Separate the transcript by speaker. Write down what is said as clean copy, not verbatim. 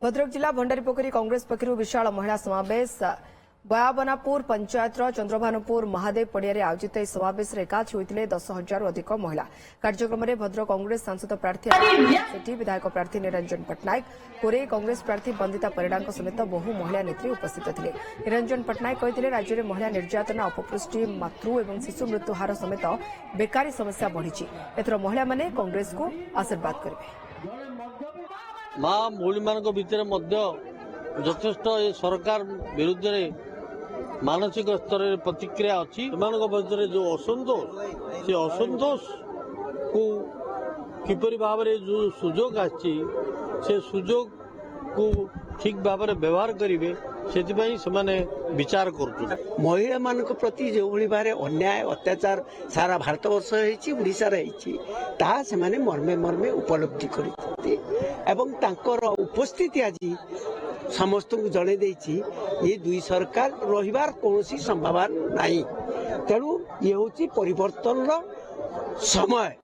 Speaker 1: भद्रक जिला भंडारीपोखरी कांग्रेस पक्षर विशाल महिला समावेश बयाबनापुर पंचायत चंद्रभानुपुर महादेव पड़िया आयोजित यह समावेश एकाठी होते 10,000 अधिक महिला। कार्यक्रम में भद्रक कांग्रेस सांसद प्रार्थी सेठी, विधायक प्रार्थी निरंजन पट्टनायक, कोरे कांग्रेस प्रार्थी बंदिता परिड़ा समेत बहु महिला नेत्री उपस्थित थे। निरंजन पट्टनायक कहते राज्य में महिला निर्यातना, अपपुष्टि, मातृ और शिशु मृत्यु हार समेत बेकारी समस्या बढ़ी। एथर महिला माने कांग्रेस को आशीर्वाद करेंगे।
Speaker 2: माँ भूली मान भितर यथेष्ट सरकार विरुद्ध मानसिक स्तर प्रतिक्रिया अच्छी। जो असंतोष से असंतोष को किपरि भाव में जो सुजोग से सुजोग को ठीक भाव में व्यवहार करेंगे से विचार कर
Speaker 3: महिला मान प्रति जो भाव अन्याय अत्याचार सारा भारत वर्ष ओडिशार से मर्मे मर्मे उपलब्धि कर उपस्थिति आज समस्त को जड़े ये दुई सरकार रहिबार कौन संभावना नहीं। तेणु ये हूँ परिवर्तन समय।